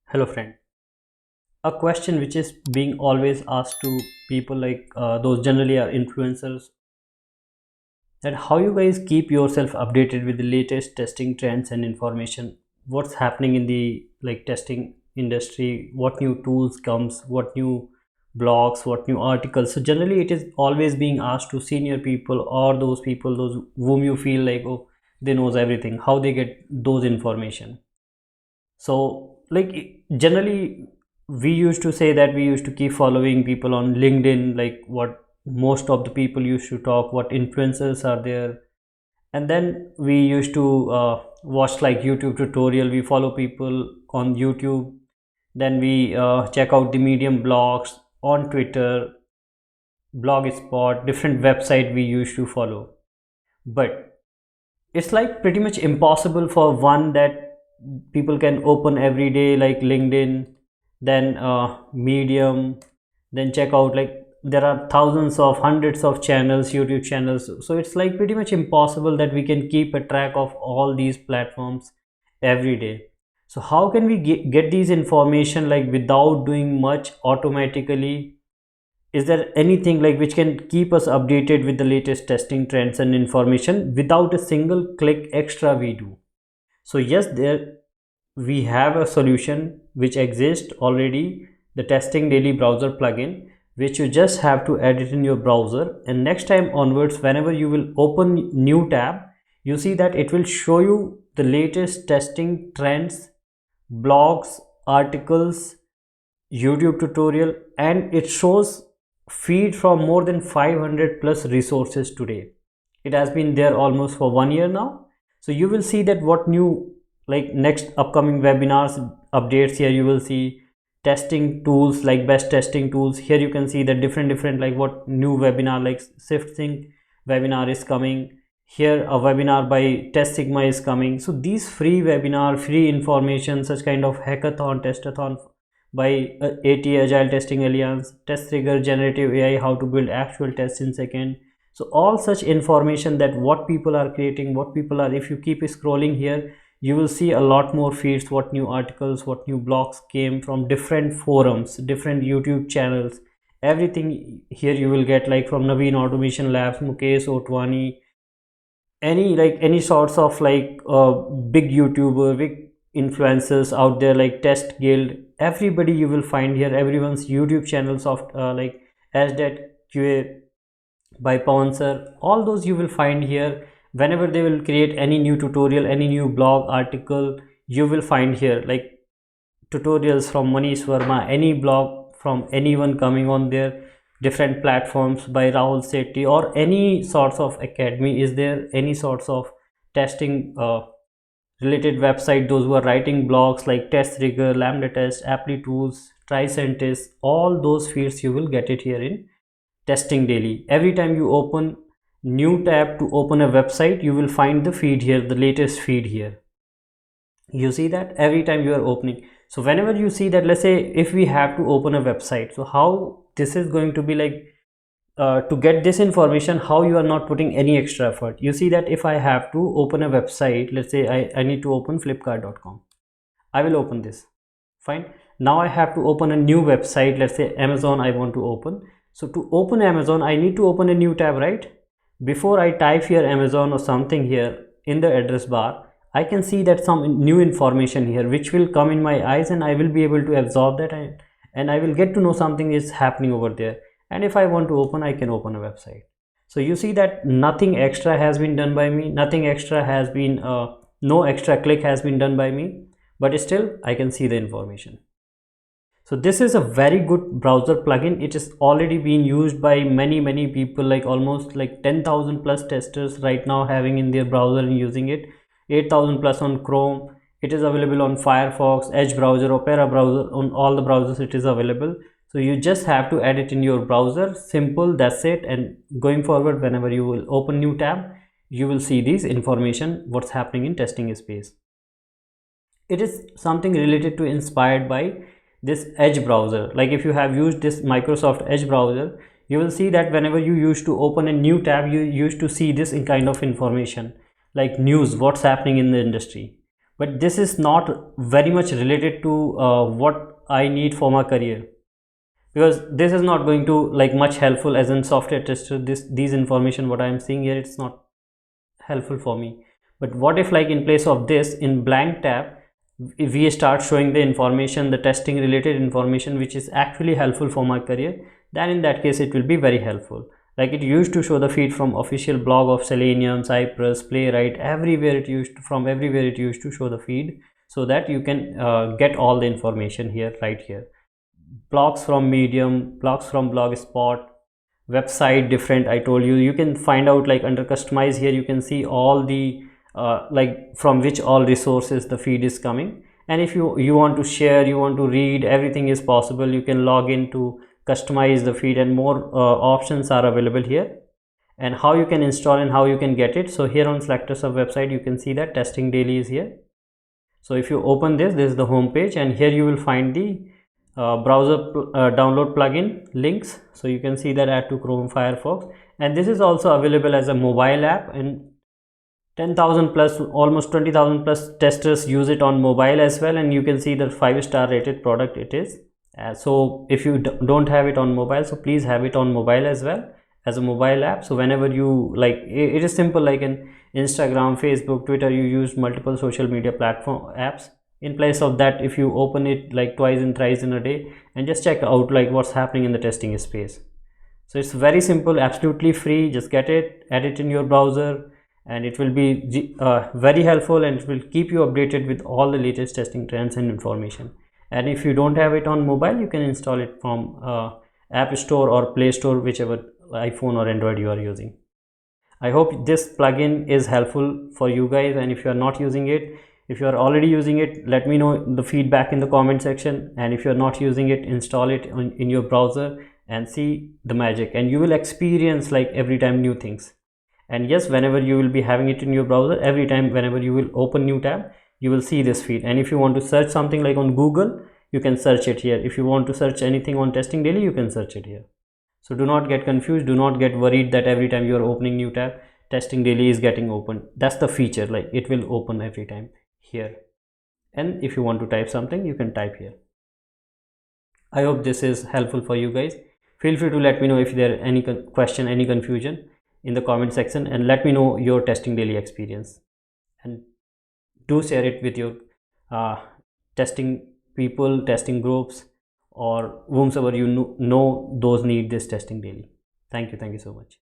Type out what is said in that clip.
Hello friend. A question which is being always asked to people like those generally are influencers, that how you guys keep yourself updated with the latest testing trends and information, what's happening in the testing industry, what new tools comes, what new blogs, what new articles. So generally it is always being asked to senior people or those people those whom you feel like, oh, they knows everything, how they get those information. So generally we used to say that we used to keep following people on LinkedIn, like what most of the people used to talk, what influencers are there. And then we used to watch like YouTube tutorial, we follow people on YouTube. Then we check out the Medium blogs on Twitter, Blogspot, different website we used to follow. But it's like pretty much impossible for one that people can open every day, like LinkedIn, then Medium, then check out, like there are thousands of hundreds of channels, YouTube channels. So it's like pretty much impossible that we can keep a track of all these platforms every day. So how can we get these information like without doing much automatically? Is there anything like which can keep us updated with the latest testing trends and information without a single click extra we do? So yes, there we have a solution which exists already, the testing daily browser plugin, which you just have to edit in your browser, and next time onwards whenever you will open new tab, you see that it will show you the latest testing trends, blogs, articles, YouTube tutorial, and it shows feed from more than 500 plus resources today. It has been there almost for 1 year now. So you will see that what new, like next upcoming webinars updates. Here you will see testing tools, like best testing tools. Here you can see the different like what new webinar like SwiftSync webinar is coming. Here a webinar by Test Sigma is coming. So these free webinar, free information, such kind of hackathon, testathon by AT Agile Testing Alliance, Test Trigger, Generative AI, how to build actual tests in second. So all such information that what people are creating, what people are, if you keep scrolling here, you will see a lot more feeds, what new articles, what new blogs came from different forums, different YouTube channels, everything here you will get, like from Naveen Automation Labs, Mukesh Otwani, any sorts of like big YouTuber, big influencers out there, like Test Guild, everybody you will find here, everyone's YouTube channels of like SDET QA by Pouncer, all those you will find here. Whenever they will create any new tutorial, any new blog article, you will find here like tutorials from Manish Verma, any blog from anyone coming on there, different platforms by Rahul Sethi, or any sorts of academy is there, any sorts of testing related website, those who are writing blogs like Test Rigger, Lambda Test, Apply Tools, Tricentis, all those fields you will get it here in Testing Daily. Every time you open new tab to open a website, you will find the feed here, the latest feed here. You see that every time you are opening. So whenever you see that, let's say if we have to open a website, so how this is going to be like to get this information, how you are not putting any extra effort. You see that if I have to open a website, let's say I need to open flipkart.com, I will open this, fine. Now I have to open a new website, let's say Amazon I want to open. So to open Amazon, I need to open a new tab, right? Before I type here Amazon or something here in the address bar, I can see that some new information here which will come in my eyes, and I will be able to absorb that, and I will get to know something is happening over there. And if I want to open, I can open a website. So you see that nothing extra has been done by me, nothing extra has been no extra click has been done by me, but still I can see the information. So this is a very good browser plugin. It is already being used by many people, like almost like 10,000 plus testers right now having in their browser and using it, 8,000 plus on Chrome. It is available on Firefox, Edge browser, Opera browser, on all the browsers it is available. So you just have to add it in your browser, simple, that's it. And going forward, whenever you will open new tab, you will see these information, what's happening in testing space. It is something related to, inspired by this Edge browser. Like if you have used this Microsoft Edge browser, you will see that whenever you used to open a new tab, you used to see this in kind of information, like news, what's happening in the industry. But this is not very much related to what I need for my career, because this is not going to like much helpful as in software tester. These information what I am seeing here, it's not helpful for me. But what if, like, in place of this, in blank tab, if we start showing the information, the testing related information which is actually helpful for my career, then in that case it will be very helpful. Like, it used to show the feed from official blog of Selenium, Cypress, Playwright, everywhere it used to, from everywhere it used to show the feed, so that you can get all the information here, right here. Blogs from Medium, blogs from Blogspot, website different, I told you. You can find out, like, under customize here, you can see all the like from which all resources the feed is coming. And if you want to share, you want to read, everything is possible. You can log in to customize the feed, and more options are available here, and how you can install and how you can get it. So here on SelectorsHub website, you can see that testing daily is here. So if you open this is the home page, and here you will find the browser download plugin links. So you can see that add to Chrome, Firefox, and this is also available as a mobile app, and 10,000 plus, almost 20,000 plus testers use it on mobile as well. And you can see the 5-star rated product it is. So if you don't have it on mobile, so please have it on mobile as well, as a mobile app. So whenever you, like, it is simple, like in Instagram, Facebook, Twitter, you use multiple social media platform apps. In place of that, if you open it like twice and thrice in a day, and just check out like what's happening in the testing space. So it's very simple, absolutely free. Just get it, add it in your browser, and it will be very helpful, and it will keep you updated with all the latest testing trends and information. And if you don't have it on mobile, you can install it from App Store or Play Store, whichever iPhone or Android you are using. I hope this plugin is helpful for you guys, and if you are not using it, if you are already using it, let me know the feedback in the comment section. And if you are not using it, install it in your browser and see the magic, and you will experience like every time new things. And yes, whenever you will be having it in your browser, every time whenever you will open new tab, you will see this feed. And if you want to search something like on Google, you can search it here. If you want to search anything on testing daily, you can search it here. So do not get confused, do not get worried that every time you are opening new tab, testing daily is getting opened. That's the feature, like it will open every time here. And if you want to type something, you can type here. I hope this is helpful for you guys. Feel free to let me know if there any question, any confusion in the comment section, and let me know your testing daily experience, and do share it with your testing people, testing groups, or whomsoever you know those need this testing daily. Thank you so much.